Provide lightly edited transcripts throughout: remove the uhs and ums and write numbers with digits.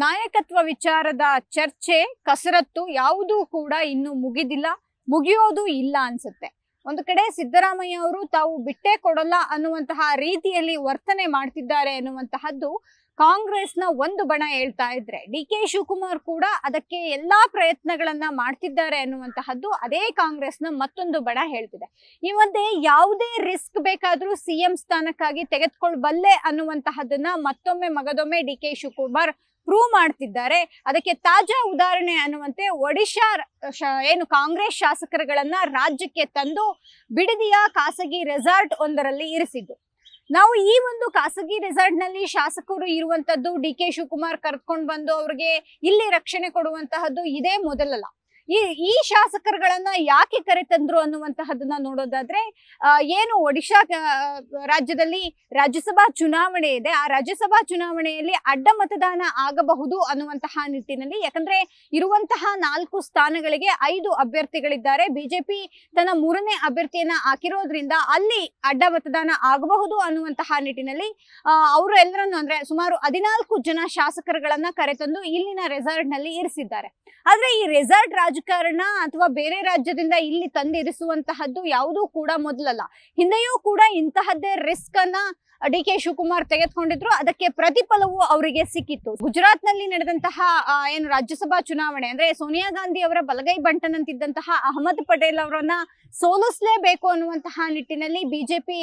ನಾಯಕತ್ವ ವಿಚಾರದ ಚರ್ಚೆ ಕಸರತ್ತು ಯಾವುದೂ ಕೂಡ ಇನ್ನು ಮುಗಿದಿಲ್ಲ, ಮುಗಿಯೋದು ಇಲ್ಲ ಅನ್ಸುತ್ತೆ. ಒಂದು ಕಡೆ ಸಿದ್ದರಾಮಯ್ಯ ಅವರು ತಾವು ಬಿಟ್ಟೇ ಕೊಡಲ್ಲ ಅನ್ನುವಂತಹ ರೀತಿಯಲ್ಲಿ ವರ್ತನೆ ಮಾಡ್ತಿದ್ದಾರೆ ಅನ್ನುವಂತಹದ್ದು ಕಾಂಗ್ರೆಸ್ನ ಒಂದು ಬಣ ಹೇಳ್ತಾ ಇದ್ರೆ, ಡಿ.ಕೆ. ಶಿವಕುಮಾರ್ ಕೂಡ ಅದಕ್ಕೆ ಎಲ್ಲಾ ಪ್ರಯತ್ನಗಳನ್ನ ಮಾಡ್ತಿದ್ದಾರೆ ಅನ್ನುವಂತಹದ್ದು ಅದೇ ಕಾಂಗ್ರೆಸ್ನ ಮತ್ತೊಂದು ಬಣ ಹೇಳ್ತಿದೆ. ಈ ಮಧ್ಯೆ ಯಾವುದೇ ರಿಸ್ಕ್ ಬೇಕಾದ್ರೂ ಸಿಎಂ ಸ್ಥಾನಕ್ಕಾಗಿ ತೆಗೆದುಕೊಳ್ಬಲ್ಲೆ ಅನ್ನುವಂತಹದನ್ನ ಮತ್ತೊಮ್ಮೆ ಮಗದೊಮ್ಮೆ ಡಿ.ಕೆ. ಶಿವಕುಮಾರ್ ಪ್ರೂವ್ ಮಾಡ್ತಿದ್ದಾರೆ. ಅದಕ್ಕೆ ತಾಜಾ ಉದಾಹರಣೆ ಅನ್ನುವಂತೆ ಒಡಿಶಾ ಏನು ಕಾಂಗ್ರೆಸ್ ಶಾಸಕರುಗಳನ್ನ ರಾಜ್ಯಕ್ಕೆ ತಂದು ಬಿಡದಿಯ ಖಾಸಗಿ ರೆಸಾರ್ಟ್ ಒಂದರಲ್ಲಿ ಇರಿಸಿದ್ದು. ನಾವು ಈ ಒಂದು ಖಾಸಗಿ ರೆಸಾರ್ಟ್ ನಲ್ಲಿ ಶಾಸಕರು ಇರುವಂತದ್ದು, ಡಿ.ಕೆ. ಶಿವಕುಮಾರ್ ಕರ್ಕೊಂಡು ಬಂದು ಅವ್ರಿಗೆ ಇಲ್ಲಿ ರಕ್ಷಣೆ ಕೊಡುವಂತಹದ್ದು ಇದೇ ಮೊದಲಲ್ಲ. ಈ ಶಾಸಕರುಗಳನ್ನ ಯಾಕೆ ಕರೆತಂದ್ರು ಅನ್ನುವಂತಹದನ್ನ ನೋಡೋದಾದ್ರೆ, ಏನು ಒಡಿಶಾ ರಾಜ್ಯದಲ್ಲಿ ರಾಜ್ಯಸಭಾ ಚುನಾವಣೆ ಇದೆ, ಆ ರಾಜ್ಯಸಭಾ ಚುನಾವಣೆಯಲ್ಲಿ ಅಡ್ಡ ಮತದಾನ ಆಗಬಹುದು ಅನ್ನುವಂತಹ ನಿಟ್ಟಿನಲ್ಲಿ, ಯಾಕಂದ್ರೆ ಇರುವಂತಹ 4 ಸ್ಥಾನಗಳಿಗೆ 5 ಅಭ್ಯರ್ಥಿಗಳಿದ್ದಾರೆ. ಬಿಜೆಪಿ ತನ್ನ 3ನೇ ಅಭ್ಯರ್ಥಿಯನ್ನ ಹಾಕಿರೋದ್ರಿಂದ ಅಲ್ಲಿ ಅಡ್ಡ ಮತದಾನ ಆಗಬಹುದು ಅನ್ನುವಂತಹ ನಿಟ್ಟಿನಲ್ಲಿ ಅವರು ಎಲ್ಲರನ್ನು ಅಂದ್ರೆ ಸುಮಾರು 14 ಜನ ಶಾಸಕರುಗಳನ್ನ ಕರೆತಂದು ಇಲ್ಲಿನ ರೆಸಾರ್ಟ್ ನಲ್ಲಿ ಇರಿಸಿದ್ದಾರೆ. ಆದ್ರೆ ಈ ರೆಸಾರ್ಟ್ ರಾಜಕಾರಣ ಅಥವಾ ಬೇರೆ ರಾಜ್ಯದಿಂದ ಇಲ್ಲಿ ತಂದಿರಿಸುವಂತಹದ್ದು ಯಾವುದೂ ಕೂಡ ಮೊದಲಲ್ಲ. ಹಿಂದೆಯೂ ಕೂಡ ಇಂತಹದ್ದೇ ರಿಸ್ಕ್ ಅನ್ನ ಡಿ.ಕೆ. ಶಿವಕುಮಾರ್ ತೆಗೆದುಕೊಂಡಿದ್ರು. ಅದಕ್ಕೆ ಪ್ರತಿಫಲವು ಅವರಿಗೆ ಸಿಕ್ಕಿತ್ತು. ಗುಜರಾತ್ ನಲ್ಲಿ ನಡೆದಂತಹ ಏನು ರಾಜ್ಯಸಭಾ ಚುನಾವಣೆ ಅಂದ್ರೆ ಸೋನಿಯಾ ಗಾಂಧಿ ಅವರ ಬಲಗೈ ಬಂಟನಂತಿದ್ದಂತಹ ಅಹಮದ್ ಪಟೇಲ್ ಅವರನ್ನ ಸೋಲಿಸಲೇಬೇಕು ಅನ್ನುವಂತಹ ನಿಟ್ಟಿನಲ್ಲಿ ಬಿಜೆಪಿ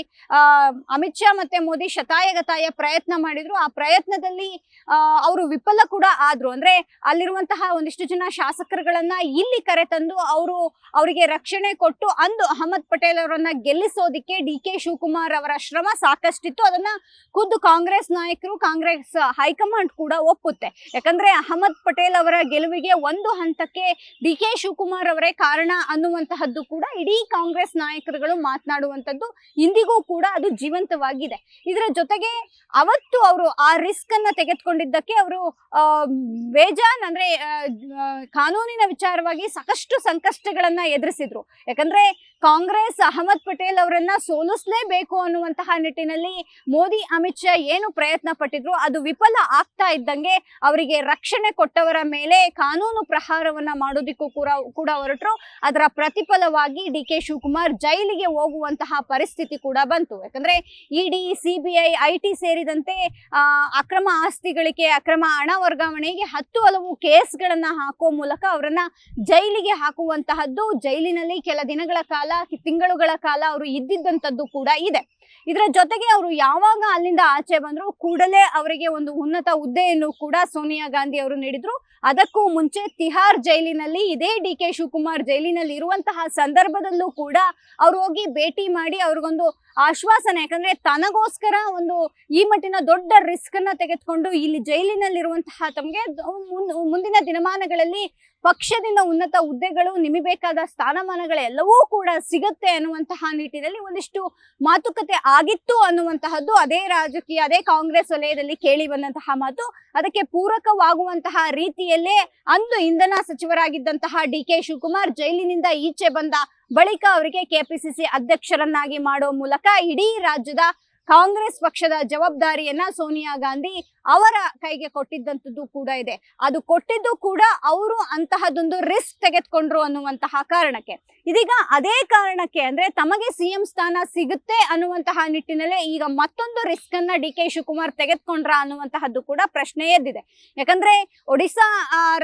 ಅಮಿತ್ ಶಾ ಮತ್ತೆ ಮೋದಿ ಶತಾಯಗತಾಯ ಪ್ರಯತ್ನ ಮಾಡಿದ್ರು. ಆ ಪ್ರಯತ್ನದಲ್ಲಿ ಅವರು ವಿಫಲ ಕೂಡ ಆದ್ರು. ಅಂದ್ರೆ ಅಲ್ಲಿರುವಂತಹ ಒಂದಿಷ್ಟು ಜನ ಶಾಸಕರುಗಳನ್ನ ಇಲ್ಲಿ ಕರೆತಂದು ಅವರಿಗೆ ರಕ್ಷಣೆ ಕೊಟ್ಟು ಅಂದು ಅಹಮದ್ ಪಟೇಲ್ ಅವರನ್ನ ಗೆಲ್ಲಿಸೋದಿಕ್ಕೆ ಡಿ.ಕೆ. ಶಿವಕುಮಾರ್ ಅವರ ಶ್ರಮ ಸಾಕಷ್ಟಿತ್ತು. ಅದನ್ನ ಖುದ್ದು ಕಾಂಗ್ರೆಸ್ ನಾಯಕರು, ಕಾಂಗ್ರೆಸ್ ಹೈಕಮಾಂಡ್ ಕೂಡ ಒಪ್ಪುತ್ತೆ. ಯಾಕಂದ್ರೆ ಅಹಮದ್ ಪಟೇಲ್ ಅವರ ಗೆಲುವಿಗೆ ಒಂದು ಹಂತಕ್ಕೆ ಡಿ.ಕೆ. ಶಿವಕುಮಾರ್ ಅವರೇ ಕಾರಣ ಅನ್ನುವಂತಹದ್ದು ಕೂಡ ಇಡೀ ಕಾಂಗ್ರೆಸ್ ನಾಯಕರುಗಳು ಮಾತನಾಡುವಂತದ್ದು ಇಂದಿಗೂ ಕೂಡ ಅದು ಜೀವಂತವಾಗಿದೆ. ಇದರ ಜೊತೆಗೆ ಅವತ್ತು ಅವರು ಆ ರಿಸ್ಕ್ ಅನ್ನ ತೆಗೆದುಕೊಂಡಿದ್ದಕ್ಕೆ ಅವರು ಬೇಜಾನ್ ಅಂದ್ರೆ ಕಾನೂನಿನ ವಿಚಾರವಾಗಿ ಸಾಕಷ್ಟು ಸಂಕಷ್ಟಗಳನ್ನ ಎದುರಿಸಿದ್ರು. ಯಾಕಂದ್ರೆ ಕಾಂಗ್ರೆಸ್ ಅಹಮದ್ ಪಟೇಲ್ ಅವರನ್ನ ಸೋಲಿಸಲೇಬೇಕು ಅನ್ನುವಂತಹ ನಿಟ್ಟಿನಲ್ಲಿ ಮೋದಿ ಅಮಿತ್ ಶಾ ಏನು ಪ್ರಯತ್ನ ಪಟ್ಟಿದ್ರು ಅದು ವಿಫಲ ಆಗ್ತಾ ಇದ್ದಂಗೆ ಅವರಿಗೆ ರಕ್ಷಣೆ ಕೊಟ್ಟವರ ಮೇಲೆ ಕಾನೂನು ಪ್ರಹಾರವನ್ನ ಮಾಡೋದಿಕ್ಕೂ ಕೂಡ ಹೊರಟರು. ಅದರ ಪ್ರತಿಫಲವಾಗಿ ಡಿ.ಕೆ. ಶಿವಕುಮಾರ್ ಜೈಲಿಗೆ ಹೋಗುವಂತಹ ಪರಿಸ್ಥಿತಿ ಕೂಡ ಬಂತು. ಯಾಕಂದ್ರೆ ಇಡಿ, ಸಿಬಿಐ, ಐಟಿ ಸೇರಿದಂತೆ ಅಕ್ರಮ ಆಸ್ತಿ ಗಳಿಕೆ, ಅಕ್ರಮ ಹಣ ವರ್ಗಾವಣೆಗೆ 10 ಹಲವು ಕೇಸ್ಗಳನ್ನ ಹಾಕುವ ಮೂಲಕ ಅವರನ್ನ ಜೈಲಿಗೆ ಹಾಕುವಂತಹದ್ದು, ಜೈಲಿನಲ್ಲಿ ಕೆಲ ದಿನಗಳ ಕಾಲ, ತಿಂಗಳುಗಳ ಕಾಲ ಅವರು ಇದ್ದಿದ್ದಂಥದ್ದು ಕೂಡ ಇದೆ. ಇದರ ಜೊತೆಗೆ ಅವರು ಯಾವಾಗ ಅಲ್ಲಿಂದ ಆಚೆ ಬಂದ್ರು ಕೂಡಲೇ ಅವರಿಗೆ ಒಂದು ಉನ್ನತ ಹುದ್ದೆಯನ್ನು ಕೂಡ ಸೋನಿಯಾ ಗಾಂಧಿ ಅವರು ನೀಡಿದ್ರು. ಅದಕ್ಕೂ ಮುಂಚೆ ತಿಹಾರ್ ಜೈಲಿನಲ್ಲಿ ಇದೇ ಡಿ.ಕೆ. ಶಿವಕುಮಾರ್ ಜೈಲಿನಲ್ಲಿ ಇರುವಂತಹ ಸಂದರ್ಭದಲ್ಲೂ ಕೂಡ ಅವ್ರು ಹೋಗಿ ಭೇಟಿ ಮಾಡಿ ಅವ್ರಿಗೊಂದು ಆಶ್ವಾಸನೆ, ಯಾಕಂದ್ರೆ ತನಗೋಸ್ಕರ ಒಂದು ಈ ಮಟ್ಟಿನ ದೊಡ್ಡ ರಿಸ್ಕ್ ಅನ್ನ ತೆಗೆದುಕೊಂಡು ಇಲ್ಲಿ ಜೈಲಿನಲ್ಲಿರುವಂತಹ ತಮಗೆ ಮುಂದಿನ ದಿನಮಾನಗಳಲ್ಲಿ ಪಕ್ಷದಿಂದ ಉನ್ನತ ಹುದ್ದೆಗಳು, ನಿಮಗೆ ಬೇಕಾದ ಸ್ಥಾನಮಾನಗಳೆಲ್ಲವೂ ಕೂಡ ಸಿಗುತ್ತೆ ಅನ್ನುವಂತಹ ನಿಟ್ಟಿನಲ್ಲಿ ಒಂದಿಷ್ಟು ಮಾತುಕತೆ ಆಗಿತ್ತು ಅನ್ನುವಂತಹದ್ದು ಅದೇ ರಾಜಕೀಯ, ಅದೇ ಕಾಂಗ್ರೆಸ್ ವಲಯದಲ್ಲಿ ಕೇಳಿ ಬಂದಂತಹ ಮಾತು. ಅದಕ್ಕೆ ಪೂರಕವಾಗುವಂತಹ ರೀತಿಯಲ್ಲೇ ಅಂದು ಇಂಧನ ಸಚಿವರಾಗಿದ್ದಂತಹ ಡಿ.ಕೆ. ಶಿವಕುಮಾರ್ ಜೈಲಿನಿಂದ ಈಚೆ ಬಂದ ಬಳಿಕ ಅವರಿಗೆ ಕೆಪಿಸಿಸಿ ಅಧ್ಯಕ್ಷರನ್ನಾಗಿ ಮಾಡುವ ಮೂಲಕ ಇಡೀ ರಾಜ್ಯದ ಕಾಂಗ್ರೆಸ್ ಪಕ್ಷದ ಜವಾಬ್ದಾರಿಯನ್ನ ಸೋನಿಯಾ ಗಾಂಧಿ ಅವರ ಕೈಗೆ ಕೊಟ್ಟಿದ್ದಂಥದ್ದು ಕೂಡ ಇದೆ. ಅದು ಕೊಟ್ಟಿದ್ದು ಕೂಡ ಅವರು ಅಂತಹದೊಂದು ರಿಸ್ಕ್ ತೆಗೆದುಕೊಂಡ್ರು ಅನ್ನುವಂತಹ ಕಾರಣಕ್ಕೆ. ಇದೀಗ ಅದೇ ಕಾರಣಕ್ಕೆ ಅಂದ್ರೆ ತಮಗೆ ಸಿಎಂ ಸ್ಥಾನ ಸಿಗುತ್ತೆ ಅನ್ನುವಂತಹ ನಿಟ್ಟಿನಲ್ಲೇ ಈಗ ಮತ್ತೊಂದು ರಿಸ್ಕ್ ಅನ್ನ ಡಿ.ಕೆ. ಶಿವಕುಮಾರ್ ತೆಗೆದುಕೊಂಡ್ರ ಅನ್ನುವಂತಹದ್ದು ಕೂಡ ಪ್ರಶ್ನೆ ಎದ್ದಿದೆ. ಯಾಕಂದ್ರೆ ಒಡಿಶಾ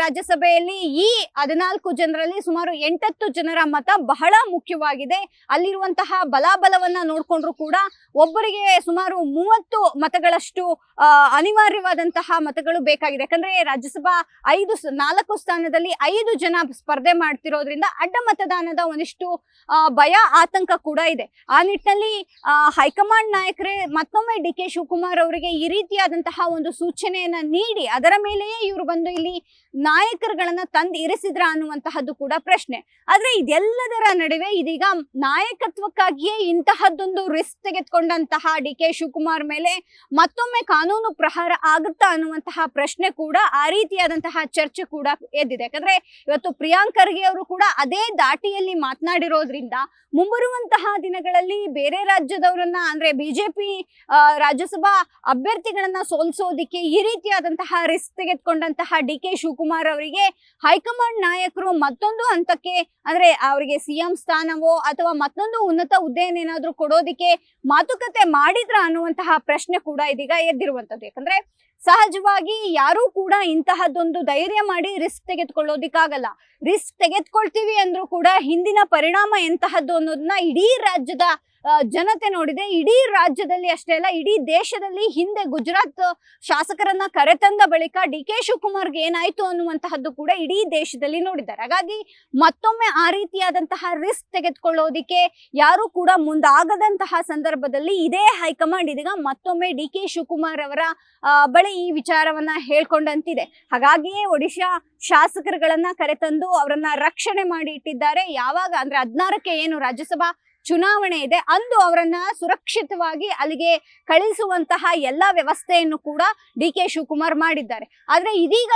ರಾಜ್ಯಸಭೆಯಲ್ಲಿ ಈ 14 ಜನರಲ್ಲಿ ಸುಮಾರು 8 ಜನರ ಮತ ಬಹಳ ಮುಖ್ಯವಾಗಿದೆ. ಅಲ್ಲಿರುವಂತಹ ಬಲಾಬಲವನ್ನ ನೋಡ್ಕೊಂಡ್ರು ಕೂಡ ಒಬ್ಬರಿಗೆ ಸುಮಾರು 30 ಮತಗಳಷ್ಟು ಅನಿವಾರ್ಯವಾದಂತಹ ಮತಗಳು ಬೇಕಾಗಿದೆ. ಯಾಕಂದ್ರೆ ರಾಜ್ಯಸಭಾ 4 ಸ್ಥಾನದಲ್ಲಿ 5 ಜನ ಸ್ಪರ್ಧೆ ಮಾಡ್ತಿರೋದ್ರಿಂದ ಅಡ್ಡ ಮತದಾನದ ಒಂದಿಷ್ಟು ಭಯ, ಆತಂಕ ಕೂಡ ಇದೆ. ಆ ನಿಟ್ಟಿನಲ್ಲಿ ಹೈಕಮಾಂಡ್ ನಾಯಕರೇ ಮತ್ತೊಮ್ಮೆ ಡಿ.ಕೆ. ಶಿವಕುಮಾರ್ ಅವರಿಗೆ ಈ ರೀತಿಯಾದಂತಹ ಒಂದು ಸೂಚನೆಯನ್ನ ನೀಡಿ ಅದರ ಮೇಲೆಯೇ ಇವರು ಬಂದು ಇಲ್ಲಿ ನಾಯಕರುಗಳನ್ನ ತಂದು ಇರಿಸಿದ್ರ ಅನ್ನುವಂತಹದ್ದು ಕೂಡ ಪ್ರಶ್ನೆ. ಆದ್ರೆ ಇದೆಲ್ಲದರ ನಡುವೆ ಇದೀಗ ನಾಯಕತ್ವಕ್ಕಾಗಿಯೇ ಇಂತಹದ್ದೊಂದು ರಿಸ್ಕ್ ತೆಗೆದುಕೊಂಡಂತಹ ಡಿ.ಕೆ. ಶಿವಕುಮಾರ್ ಮೇಲೆ ಮತ್ತೊಮ್ಮೆ ಕಾನೂನು ಪ್ರಹಾರ ಆಗುತ್ತಾ ಅನ್ನುವಂತಹ ಪ್ರಶ್ನೆ ಕೂಡ, ಆ ರೀತಿಯಾದಂತಹ ಚರ್ಚೆ ಕೂಡ ಎದ್ದಿದೆ. ಯಾಕಂದ್ರೆ ಇವತ್ತು ಪ್ರಿಯಾಂಕ್ ಖರ್ಗೆ ಅವರು ಕೂಡ ಅದೇ ದಾಟಿಯಲ್ಲಿ ಮಾತನಾಡಿರೋದ್ರಿಂದ ಮುಂಬರುವಂತಹ ದಿನಗಳಲ್ಲಿ ಬೇರೆ ರಾಜ್ಯದವರನ್ನ ಅಂದ್ರೆ ಬಿಜೆಪಿ ರಾಜ್ಯಸಭಾ ಅಭ್ಯರ್ಥಿಗಳನ್ನ ಸೋಲಿಸೋದಿಕ್ಕೆ ಈ ರೀತಿಯಾದಂತಹ ರಿಸ್ಕ್ ತೆಗೆದುಕೊಂಡಂತಹ ಡಿ ಕೆ ಶಿವಕುಮಾರ್ ಅವರಿಗೆ ಹೈಕಮಾಂಡ್ ನಾಯಕರು ಮತ್ತೊಂದು ಹಂತಕ್ಕೆ ಅಂದ್ರೆ ಅವರಿಗೆ ಸಿಎಂ ಸ್ಥಾನವೋ ಅಥವಾ ಮತ್ತೊಂದು ಉನ್ನತ ಹುದ್ದೆಯನ್ನೇನಾದ್ರೂ ಕೊಡೋದಿಕ್ಕೆ ಮಾತುಕತೆ ಮಾಡಿದ್ರ ಅನ್ನುವಂತಹ ಪ್ರಶ್ನೆ ಕೂಡ ಇದೀಗ ಎದ್ದಿರುವಂತದ್ದು. ಯಾಕಂದ್ರೆ ಸಹಜವಾಗಿ ಯಾರೂ ಕೂಡ ಇಂತಹದ್ದೊಂದು ಧೈರ್ಯ ಮಾಡಿ ರಿಸ್ಕ್ ತೆಗೆದುಕೊಳ್ಳೋದಿಕ್ಕಾಗಲ್ಲ. ರಿಸ್ಕ್ ತೆಗೆದುಕೊಳ್ತೀವಿ ಅಂದ್ರೂ ಕೂಡ ಹಿಂದಿನ ಪರಿಣಾಮ ಎಂತಹದ್ದು ಅನ್ನೋದನ್ನ ಇಡೀ ರಾಜ್ಯದ ಜನತೆ ನೋಡಿದೆ. ಇಡೀ ರಾಜ್ಯದಲ್ಲಿ ಅಷ್ಟೇ ಅಲ್ಲ, ಇಡೀ ದೇಶದಲ್ಲಿ ಹಿಂದೆ ಗುಜರಾತ್ ಶಾಸಕರನ್ನ ಕರೆತಂದ ಬಳಿಕ ಡಿ ಕೆ ಶಿವಕುಮಾರ್ಗೆ ಏನಾಯ್ತು ಅನ್ನುವಂತಹದ್ದು ಕೂಡ ಇಡೀ ದೇಶದಲ್ಲಿ ನೋಡಿದ್ದಾರೆ. ಹಾಗಾಗಿ ಮತ್ತೊಮ್ಮೆ ಆ ರೀತಿಯಾದಂತಹ ರಿಸ್ಕ್ ತೆಗೆದುಕೊಳ್ಳೋದಿಕ್ಕೆ ಯಾರು ಕೂಡ ಮುಂದಾಗದಂತಹ ಸಂದರ್ಭದಲ್ಲಿ ಇದೇ ಹೈಕಮಾಂಡ್ ಇದೀಗ ಮತ್ತೊಮ್ಮೆ ಡಿ ಕೆ ಶಿವಕುಮಾರ್ ಅವರ ಬಳಿ ಈ ವಿಚಾರವನ್ನ ಹೇಳ್ಕೊಂಡಂತಿದೆ. ಹಾಗಾಗಿಯೇ ಒಡಿಶಾ ಶಾಸಕರುಗಳನ್ನ ಕರೆತಂದು ಅವರನ್ನ ರಕ್ಷಣೆ ಮಾಡಿ ಇಟ್ಟಿದ್ದಾರೆ. ಯಾವಾಗ ಅಂದ್ರೆ 16ಕ್ಕೆ ಏನು ರಾಜ್ಯಸಭಾ ಚುನಾವಣೆ ಇದೆ ಅಂದು ಅವರನ್ನ ಸುರಕ್ಷಿತವಾಗಿ ಅಲ್ಲಿಗೆ ಕಳಿಸುವಂತಹ ಎಲ್ಲಾ ವ್ಯವಸ್ಥೆಯನ್ನು ಕೂಡ ಡಿ ಕೆ ಶಿವಕುಮಾರ್ ಮಾಡಿದ್ದಾರೆ. ಆದ್ರೆ ಇದೀಗ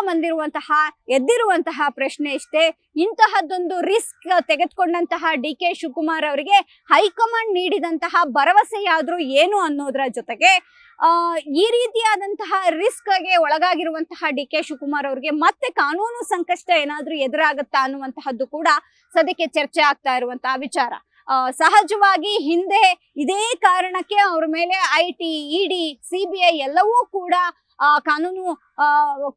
ಎದ್ದಿರುವಂತಹ ಪ್ರಶ್ನೆ ಇಷ್ಟೇ, ಇಂತಹದ್ದೊಂದು ರಿಸ್ಕ್ ತೆಗೆದುಕೊಂಡಂತಹ ಡಿ ಕೆ ಶಿವಕುಮಾರ್ ಅವರಿಗೆ ಹೈಕಮಾಂಡ್ ನೀಡಿದಂತಹ ಭರವಸೆಯಾದ್ರೂ ಏನು ಅನ್ನೋದ್ರ ಜೊತೆಗೆ ಈ ರೀತಿಯಾದಂತಹ ರಿಸ್ಕ್ಗೆ ಒಳಗಾಗಿರುವಂತಹ ಡಿ ಕೆ ಶಿವಕುಮಾರ್ ಅವರಿಗೆ ಮತ್ತೆ ಕಾನೂನು ಸಂಕಷ್ಟ ಏನಾದ್ರೂ ಎದುರಾಗುತ್ತಾ ಅನ್ನುವಂತಹದ್ದು ಕೂಡ ಸದ್ಯಕ್ಕೆ ಚರ್ಚೆ ಆಗ್ತಾ ಇರುವಂತಹ ವಿಚಾರ. ಸಹಜವಾಗಿ ಹಿಂದೆ ಇದೇ ಕಾರಣಕ್ಕೆ ಅವ್ರ ಮೇಲೆ ಐಟಿ, ಇಡಿ, ಸಿಬಿಐ ಎಲ್ಲವೂ ಕೂಡ ಕಾನೂನು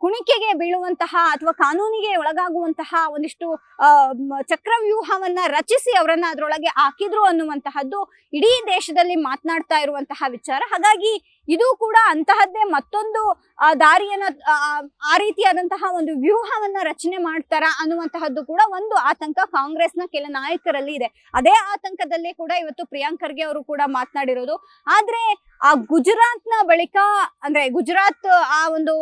ಕುಣಿಕೆಗೆ ಬೀಳುವಂತಹ ಅಥವಾ ಕಾನೂನಿಗೆ ಒಳಗಾಗುವಂತಹ ಒಂದಿಷ್ಟು ಚಕ್ರವ್ಯೂಹವನ್ನ ರಚಿಸಿ ಅವರನ್ನ ಅದರೊಳಗೆ ಹಾಕಿದ್ರು ಅನ್ನುವಂತಹದ್ದು ಇಡೀ ದೇಶದಲ್ಲಿ ಮಾತನಾಡ್ತಾ ಇರುವಂತಹ ವಿಚಾರ. ಹಾಗಾಗಿ ಇದು ಕೂಡ ಅಂತಹದ್ದೇ ಮತ್ತೊಂದು ದಾರಿಯನ್ನ ಆ ರೀತಿಯಾದಂತಹ ಒಂದು ವ್ಯೂಹವನ್ನ ರಚನೆ ಮಾಡ್ತಾರ ಅನ್ನುವಂತಹದ್ದು ಕೂಡ ಒಂದು ಆತಂಕ ಕಾಂಗ್ರೆಸ್ನ ಕೆಲ ನಾಯಕರಲ್ಲಿ ಇದೆ. ಅದೇ ಆತಂಕದಲ್ಲೇ ಕೂಡ ಇವತ್ತು ಪ್ರಿಯಾಂಕ್ ಖರ್ಗೆ ಅವರು ಕೂಡ ಮಾತನಾಡಿರೋದು. ಆದ್ರೆ ಆ ಗುಜರಾತ್ನ ಬಳಿಕ ಅಂದ್ರೆ ಗುಜರಾತ್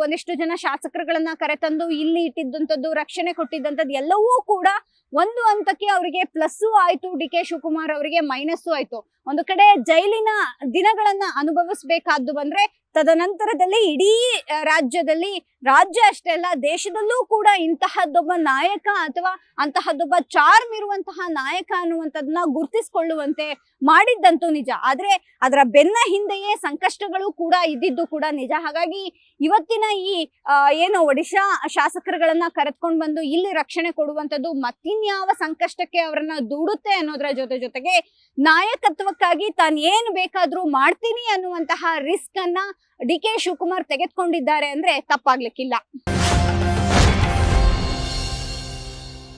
ಒಂದಿಷ್ಟು ಜನ ಶಾಸಕರುಗಳನ್ನ ಕರೆತಂದು ಇಲ್ಲಿ ಇಟ್ಟಿದ್ದಂಥದ್ದು, ರಕ್ಷಣೆ ಕೊಟ್ಟಿದ್ದಂಥದ್ದು ಎಲ್ಲವೂ ಕೂಡ ಒಂದು ಹಂತಕ್ಕೆ ಅವರಿಗೆ ಪ್ಲಸ್ಸು ಆಯ್ತು, ಡಿ ಕೆ ಶಿವಕುಮಾರ್ ಅವರಿಗೆ ಮೈನಸ್ಸು ಆಯ್ತು. ಒಂದು ಕಡೆ ಜೈಲಿನ ದಿನಗಳನ್ನ ಅನುಭವಿಸಬೇಕಾದ್ದು ಬಂದ್ರೆ ತದನಂತರದಲ್ಲಿ ಇಡೀ ರಾಜ್ಯ ಅಷ್ಟೇ ಅಲ್ಲ ದೇಶದಲ್ಲೂ ಕೂಡ ಇಂತಹದ್ದೊಬ್ಬ ನಾಯಕ ಅಥವಾ ಅಂತಹದ್ದೊಬ್ಬ ಚಾರ್ಮ್ ಇರುವಂತಹ ನಾಯಕ ಅನ್ನುವಂಥದ್ದನ್ನ ಗುರುತಿಸಿಕೊಳ್ಳುವಂತೆ ಮಾಡಿದ್ದಂತೂ ನಿಜ. ಆದ್ರೆ ಅದರ ಬೆನ್ನ ಹಿಂದೆಯೇ ಸಂಕಷ್ಟಗಳು ಕೂಡ ಇದ್ದಿದ್ದು ಕೂಡ ನಿಜ. ಹಾಗಾಗಿ ಇವತ್ತಿನ ಈ ಏನು ಒಡಿಶಾ ಶಾಸಕರುಗಳನ್ನ ಕರೆದುಕೊಂಡು ಬಂದು ಇಲ್ಲಿ ರಕ್ಷಣೆ ಕೊಡುವಂಥದ್ದು ಮತ್ತಿನ್ಯಾವ ಸಂಕಷ್ಟಕ್ಕೆ ಅವರನ್ನ ದೂಡುತ್ತೆ ಅನ್ನೋದ್ರ ಜೊತೆಗೆ ನಾಯಕತ್ವಕ್ಕಾಗಿ ತಾನು ಏನು ಬೇಕಾದ್ರೂ ಮಾಡ್ತೀನಿ ಅನ್ನುವಂತಹ ರಿಸ್ಕ್ ಅನ್ನ ಡಿ ಕೆ ಶಿವಕುಮಾರ್ ತೆಗೆದುಕೊಂಡಿದ್ದಾರೆ ಅಂದ್ರೆ ತಪ್ಪಾಗ್ಲಿಕ್ಕಿಲ್ಲ.